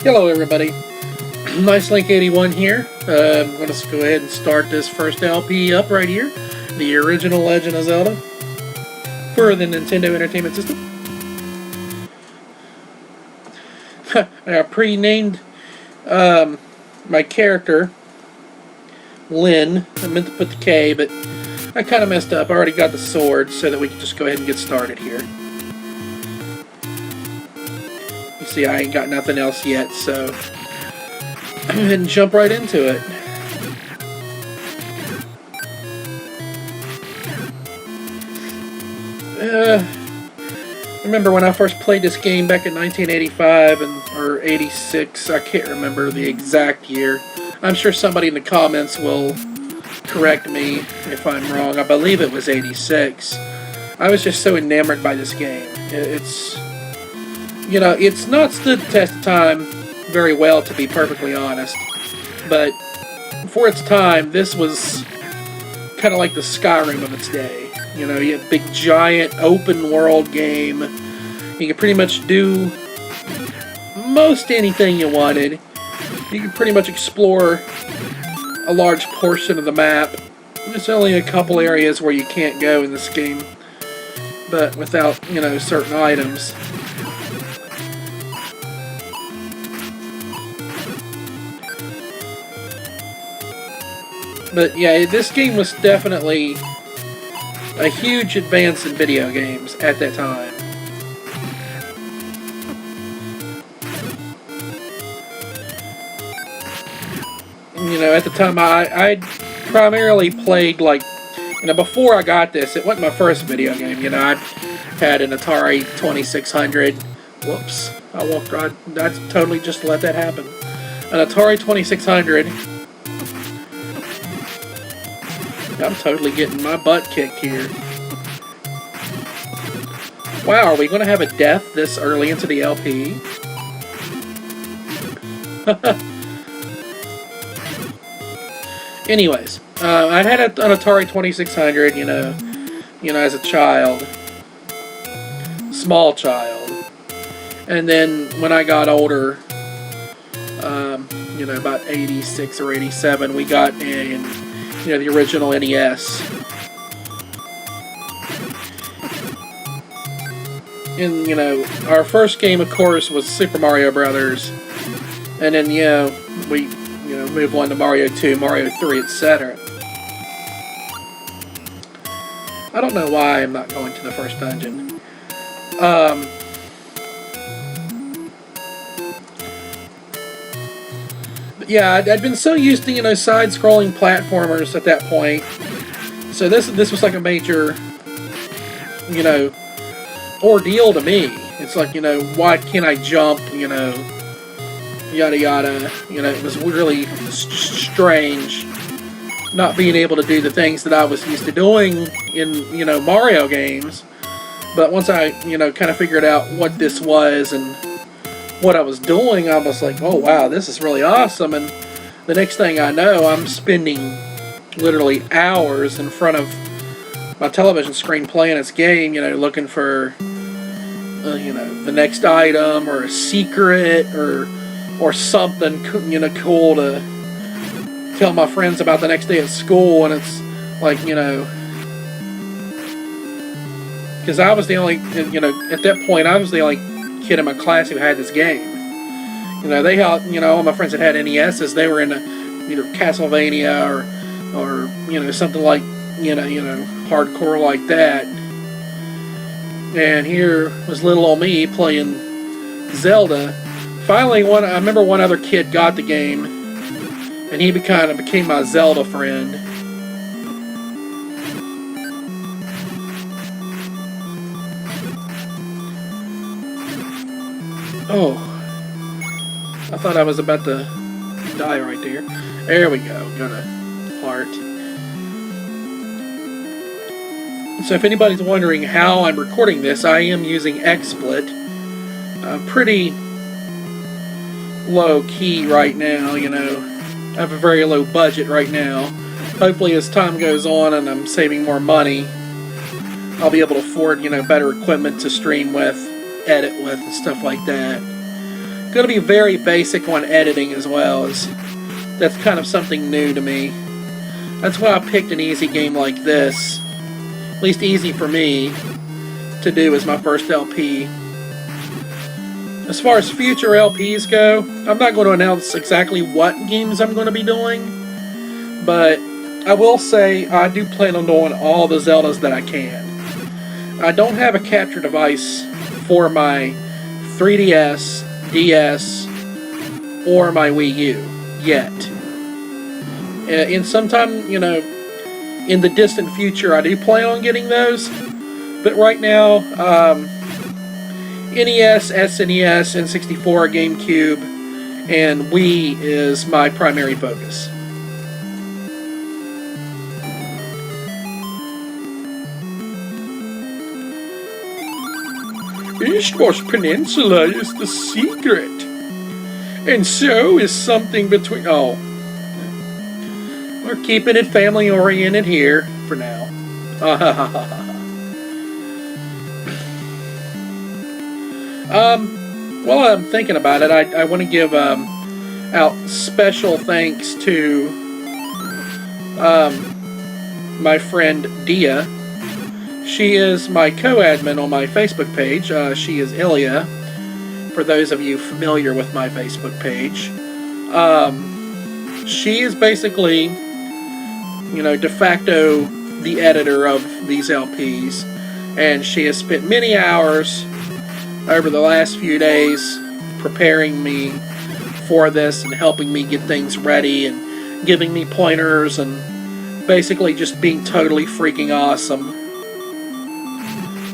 Hello everybody, Nice Link 81 here. I'm going to go ahead and start this first LP up right here. The original Legend of Zelda for the Nintendo Entertainment System. I pre-named my character Lynn. I meant to put the K, but I kind of messed up. I already got the sword so that we can just go ahead and get started here. You see, I ain't got nothing else yet, so go ahead and jump right into it. I remember when I first played this game back in 1985 or 86. I can't remember the exact year. I'm sure somebody in the comments will correct me if I'm wrong. I believe it was 86. I was just so enamored by this game. It's not stood the test of time very well, to be perfectly honest. But for its time, this was kind of like the Skyrim of its day. You had a big, giant, open-world game. You could pretty much do most anything you wanted. You could pretty much explore a large portion of the map. There's only a couple areas where you can't go in this game, but without, certain items. But yeah, this game was definitely a huge advance in video games at that time. At the time I primarily played, before I got this, it wasn't my first video game. I had an Atari 2600. Whoops, I walked right. That's totally just let that happen. An Atari 2600. I'm totally getting my butt kicked here. Wow, are we going to have a death this early into the LP? Anyways, I had an Atari 2600, as a child. Small child. And then when I got older, about 86 or 87, we got the original NES. And, our first game, of course, was Super Mario Brothers. And then, we, moved on to Mario 2, Mario 3, etc. I don't know why I'm not going to the first dungeon. But yeah, I'd been so used to, side-scrolling platformers at that point. So this was like a major, ordeal to me. It's like, why can't I jump, yada yada. It was really strange not being able to do the things that I was used to doing in, Mario games. But once I, kind of figured out what this was and what I was doing, I was like, oh wow, this is really awesome. And the next thing I know, I'm spending literally hours in front of my television screen playing this game, looking for, the next item or a secret or something, cool to tell my friends about the next day at school. And it's like, because I was the only, at that point, I was the only kid in my class who had this game. They had, all my friends that had NESs, they were in either Castlevania or something like, hardcore like that. And here was little old me playing Zelda. Finally, I remember one other kid got the game, and he kind of became my Zelda friend. Oh, I thought I was about to die right there. There we go, got a heart. So if anybody's wondering how I'm recording this, I am using XSplit. Pretty low key right now, I have a very low budget right now. Hopefully as time goes on and I'm saving more money, I'll be able to afford, better equipment to stream with, edit with, and stuff like that. Going to be very basic on editing as well. That's kind of something new to me. That's why I picked an easy game like this. At least easy for me to do as my first LP. As far as future LPs go, I'm not going to announce exactly what games I'm going to be doing, but I will say I do plan on doing all the Zeldas that I can. I don't have a capture device for my 3DS, DS, or my Wii U yet. In sometime, in the distant future, I do plan on getting those. But right now, NES, SNES, N64, GameCube, and Wii is my primary focus. Ishkosh Peninsula is the secret. And so is something between... Oh. We're keeping it family-oriented here for now. While I'm thinking about it, I want to give out special thanks to my friend Dia. She is my co-admin on my Facebook page. She is Ilya, for those of you familiar with my Facebook page. She is basically, de facto the editor of these LPs, and she has spent many hours over the last few days preparing me for this and helping me get things ready and giving me pointers and basically just being totally freaking awesome.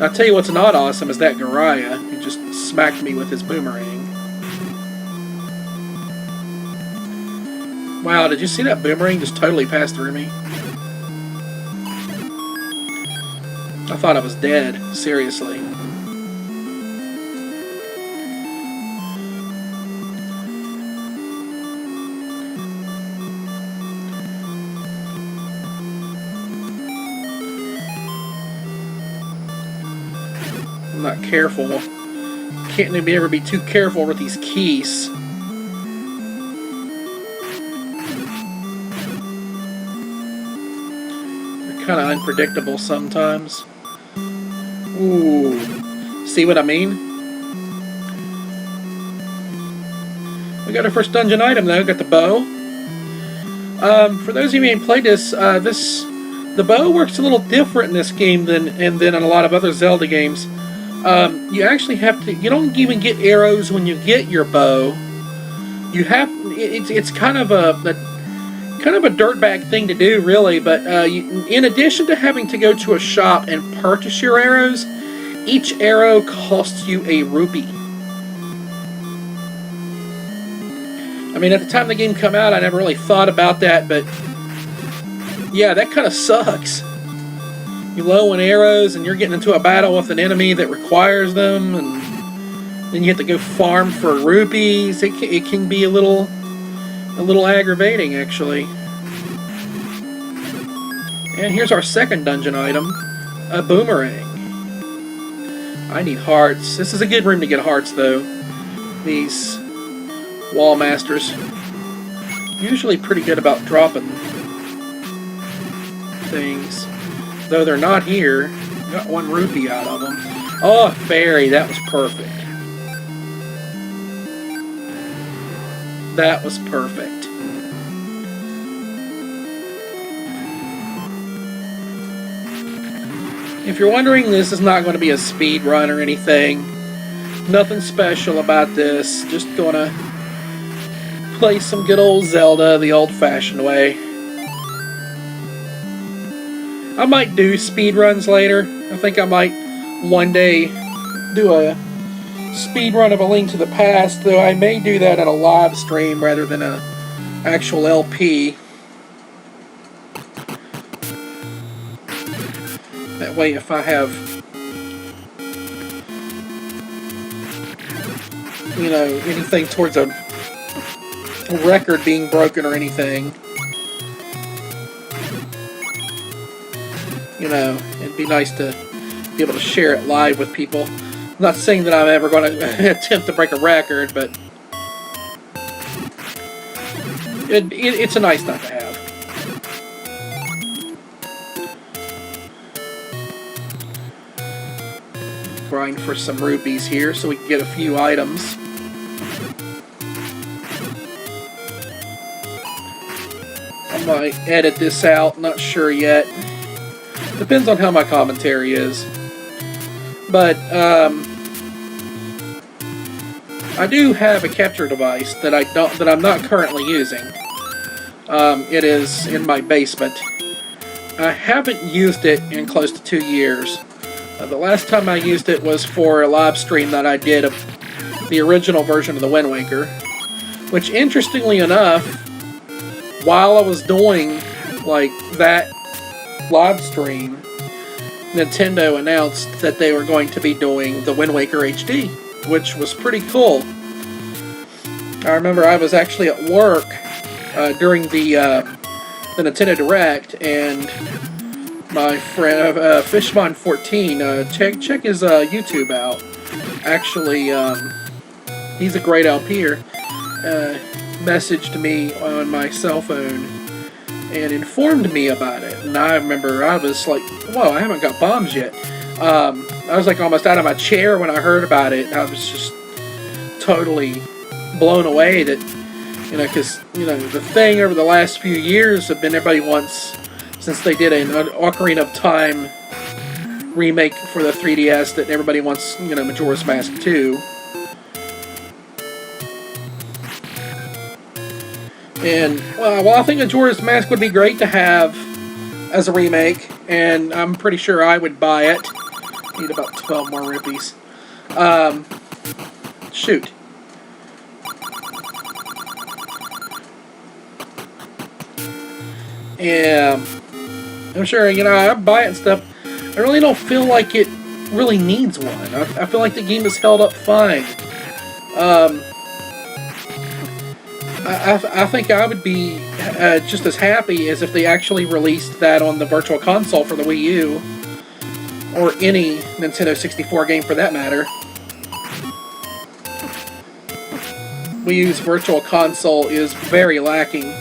I'll tell you what's not awesome is that Garaya. He just smacked me with his boomerang. Wow, did you see that boomerang just totally pass through me? I thought I was dead, seriously. I'm not careful. Can't ever be too careful with these keys. They're kind of unpredictable sometimes. Ooh. See what I mean? We got our first dungeon item though. Got the bow. For those of you who ain't played this, the bow works a little different in this game than in a lot of other Zelda games. You actually have to. You don't even get arrows when you get your bow. You have. It's kind of a dirtbag thing to do, really. But in addition to having to go to a shop and purchase your arrows, each arrow costs you a rupee. I mean, at the time the game came out, I never really thought about that, but yeah, that kind of sucks. You're low on arrows, and you're getting into a battle with an enemy that requires them, and then you have to go farm for rupees. It can be a little aggravating, actually. And here's our second dungeon item, a boomerang. I need hearts. This is a good room to get hearts, though. These wall masters usually pretty good about dropping things. Though they're not here. Got 1 rupee out of them. Oh, fairy. That was perfect. That was perfect. If you're wondering, this is not going to be a speed run or anything. Nothing special about this. Just gonna play some good old Zelda the old-fashioned way. I might do speed runs later. I think I might one day do a speed run of A Link to the Past, though I may do that at a live stream rather than a actual LP. That way, if I have, anything towards a record being broken or anything, it'd be nice to be able to share it live with people. I'm not saying that I'm ever going to attempt to break a record, but It's a nice thing to have. Grind for some rupees here so we can get a few items. I might edit this out, not sure yet. Depends on how my commentary is. But I do have a capture device that I'm not currently using. It is in my basement. I haven't used it in close to 2 years. The last time I used it was for a live stream that I did of the original version of the Wind Waker, which, interestingly enough, while I was doing like that live stream, Nintendo announced that they were going to be doing the Wind Waker HD, which was pretty cool. I remember I was actually at work during the Nintendo Direct, and my friend Fishmon14, check his YouTube out. Actually, he's a great LPer. Messaged me on my cell phone and informed me about it. And I remember I was like, whoa, I haven't got bombs yet. I was like almost out of my chair when I heard about it. I was just totally blown away that, because, the thing over the last few years have been everybody wants, since they did an Ocarina of Time remake for the 3DS, that everybody wants, Majora's Mask 2. And, well, I think Majora's Mask would be great to have as a remake, and I'm pretty sure I would buy it. Need about 12 more rupees. Shoot. Yeah, I'm sure, I buy it and stuff. I really don't feel like it really needs one. I feel like the game is held up fine. I think I would be just as happy as if they actually released that on the Virtual Console for the Wii U, or any Nintendo 64 game for that matter. Wii U's Virtual Console is very lacking.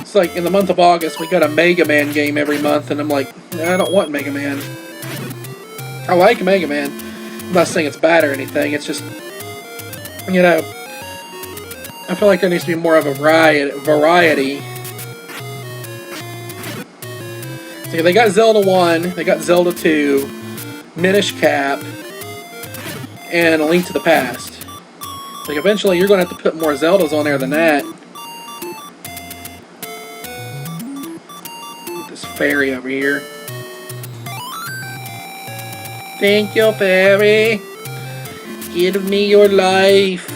It's like in the month of August we got a Mega Man game every month, and I'm like, I don't want Mega Man. I like Mega Man. I'm not saying it's bad or anything, it's just, I feel like there needs to be more of a variety. So they got Zelda 1, they got Zelda 2, Minish Cap, and A Link to the Past. Like, eventually you're going to have to put more Zeldas on there than that. Get this fairy over here. Thank you, fairy. Give me your life.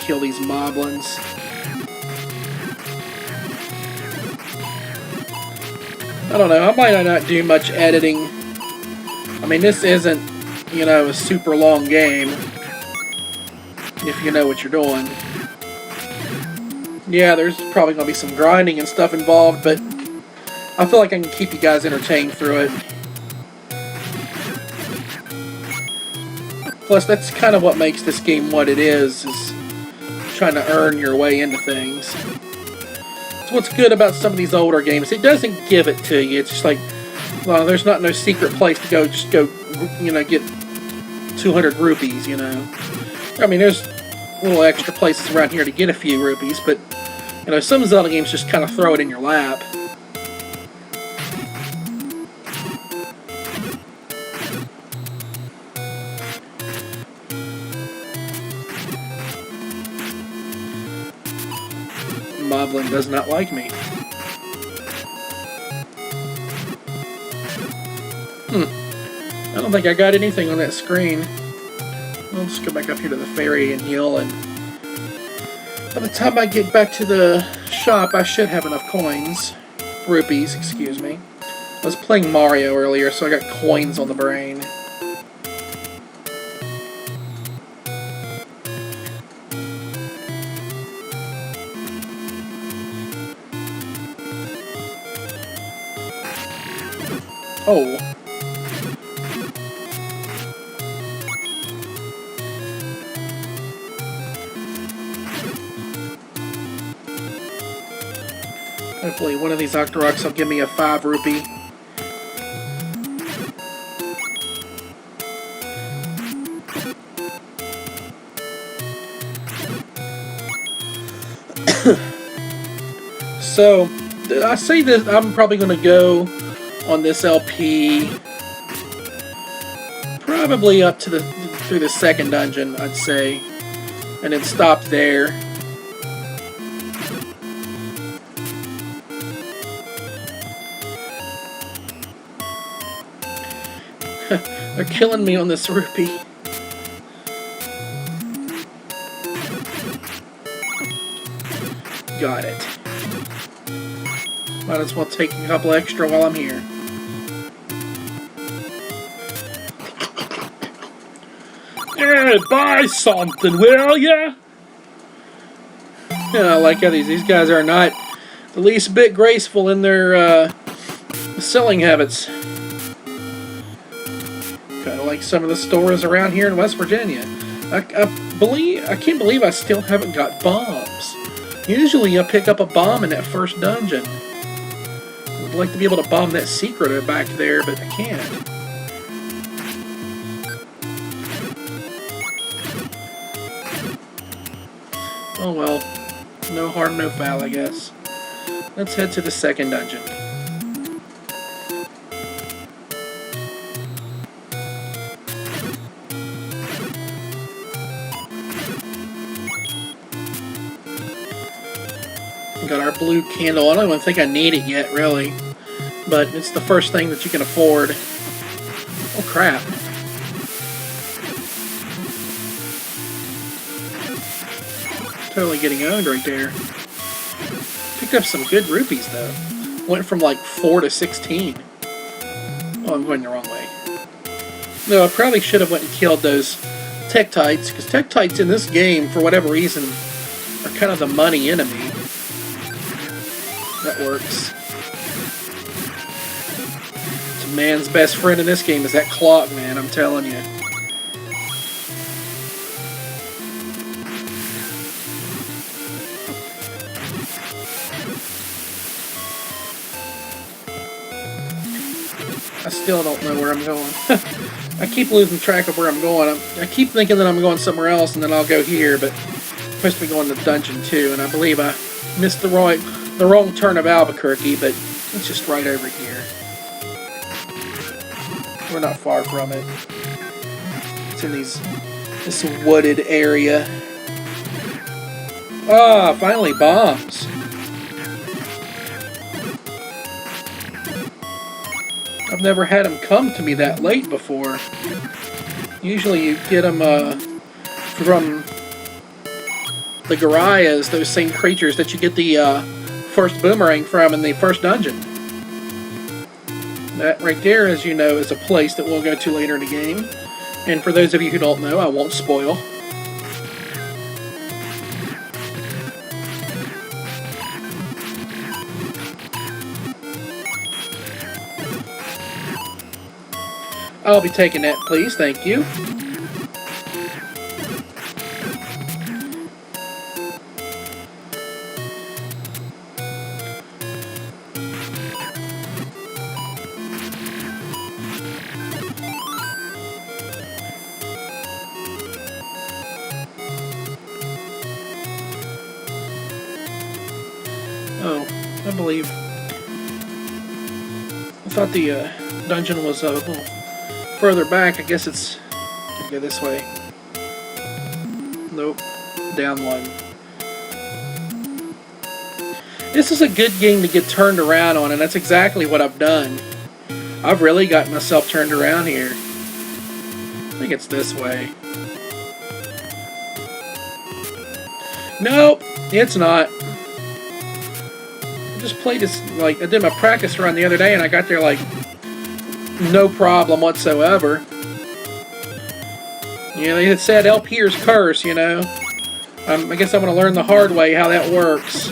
Kill these moblins. I don't know, I might not do much editing. I mean, this isn't, a super long game, if you know what you're doing. Yeah, there's probably going to be some grinding and stuff involved, but I feel like I can keep you guys entertained through it. Plus, that's kind of what makes this game what it is trying to earn your way into things. It's what's good about some of these older games. It doesn't give it to you. It's just like, well, there's no secret place to go. Just go, get 200 rupees, I mean, there's little extra places around here to get a few rupees, but, some Zelda games just kind of throw it in your lap. Moblin does not like me. I don't think I got anything on that screen. I'll just go back up here to the ferry and heal, and by the time I get back to the shop, I should have enough coins. Rupees, excuse me. I was playing Mario earlier, so I got coins on the brain. Oh. Hopefully one of these Octoroks will give me a 5 rupee. So, I say this, I'm probably going to go on this LP probably up to through the second dungeon, I'd say, and then stop there. They're killing me on this rupee. Got it. Might as well take a couple extra while I'm here. Hey, buy something, will ya? Yeah, I like how these guys are not the least bit graceful in their selling habits. Kind of like some of the stores around here in West Virginia. I can't believe I still haven't got bombs. Usually I pick up a bomb in that first dungeon. I'd like to be able to bomb that secret back there, but I can't. Oh well, no harm, no foul, I guess. Let's head to the second dungeon. Got our blue candle. I don't even think I need it yet, really. But it's the first thing that you can afford. Oh, crap. Totally getting owned right there. Picked up some good rupees, though. Went from like 4 to 16. Oh, I'm going the wrong way. No, I probably should have went and killed those Tektites, because Tektites in this game, for whatever reason, are kind of the money enemy. That works. It's a man's best friend in this game is that clock, man, I'm telling you. I still don't know where I'm going. I keep losing track of where I'm going. I keep thinking that I'm going somewhere else and then I'll go here, but I'm supposed to be going to Dungeon 2, and I believe I missed the wrong turn of Albuquerque, but it's just right over here. We're not far from it. It's in this wooded area. Ah, finally bombs. I've never had them come to me that late before. Usually you get them from the Garayas, those same creatures that you get the first boomerang from in the first dungeon. That right there, as you know, is a place that we'll go to later in the game. And for those of you who don't know, I won't spoil. I'll be taking that, please. Thank you. Oh, I believe. I thought the dungeon was a little further back. I guess it's. I'll go this way. Nope. Down one. This is a good game to get turned around on, and that's exactly what I've done. I've really got myself turned around here. I think it's this way. Nope, it's not. I just played this, like, I did my practice run the other day, and I got there, like, no problem whatsoever. You know, they had said LPer's curse, you know. I guess I'm going to learn the hard way how that works.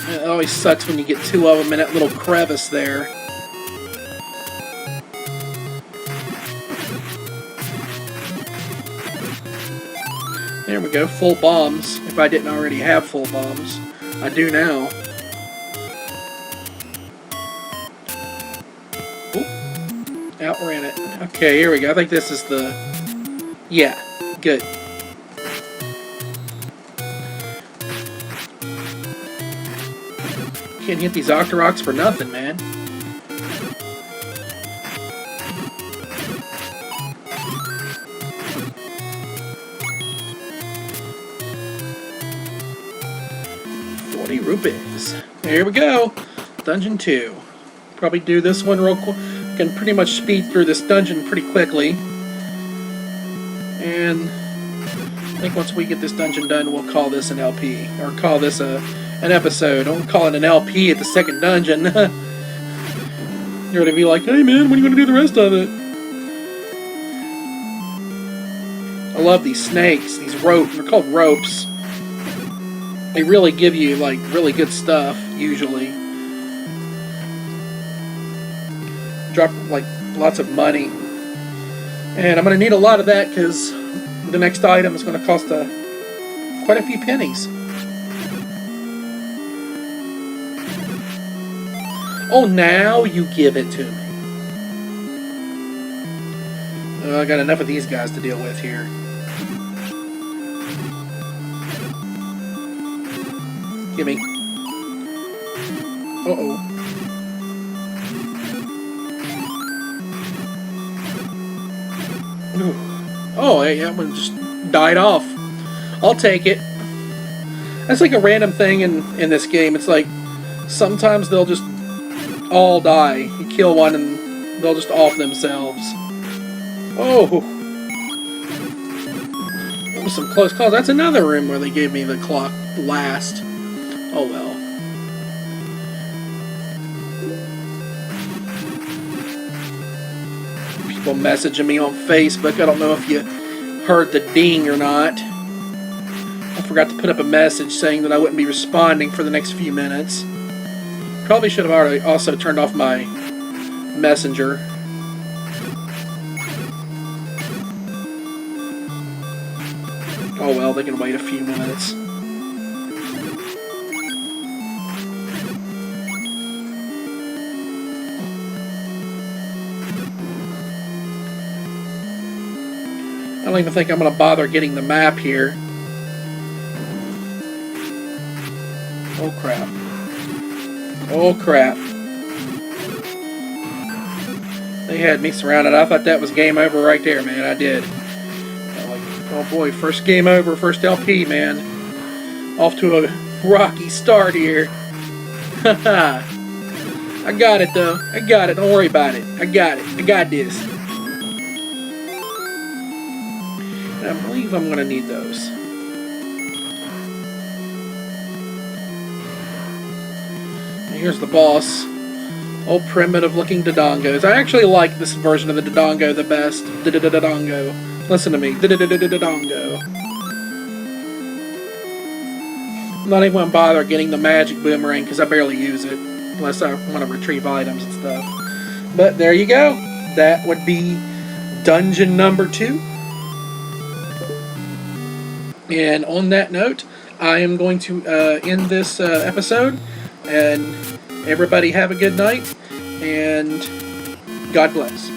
It always sucks when you get two of them in that little crevice there. There we go, full bombs. If I didn't already have full bombs, I do now. Oop. Outran it. Okay, here we go. I think this is the... Yeah, good. Can't hit these Octoroks for nothing, man. Rupees. Here we go. Dungeon 2. Probably do this one real quick. Can pretty much speed through this dungeon pretty quickly. And I think once we get this dungeon done, we'll call this an LP. Or call this an episode. Don't call it an LP at the second dungeon. You're going to be like, hey man, when are you going to do the rest of it? I love these snakes. These ropes. They're called ropes. They really give you, like, really good stuff, usually. Drop, like, lots of money. And I'm going to need a lot of that, because the next item is going to cost quite a few pennies. Oh, now you give it to me. Oh, I got enough of these guys to deal with here. Gimme. Uh-oh. Oh, that one just died off. I'll take it. That's like a random thing in this game. It's like, sometimes they'll just all die. You kill one and they'll just off themselves. Oh! That was some close calls. That's another room where they gave me the clock last. Oh well. People messaging me on Facebook. I don't know if you heard the ding or not. I forgot to put up a message saying that I wouldn't be responding for the next few minutes. Probably should have already also turned off my messenger. Oh well, they can wait a few minutes. I don't even think I'm going to bother getting the map here. Oh crap. Oh crap. They had me surrounded. I thought that was game over right there, man. I did. Oh boy, first game over, first LP, man. Off to a rocky start here. Haha. I got it though. I got it. Don't worry about it. I got it. I got this. I believe I'm going to need those. And here's the boss. Old primitive looking Dodongos. I actually like this version of the Dodongo the best. Dodongo. Listen to me. Dodongo. I'm not even going to bother getting the magic boomerang because I barely use it. Unless I want to retrieve items and stuff. But there you go. That would be dungeon number 2. And on that note, I am going to end this episode. And everybody have a good night. And God bless.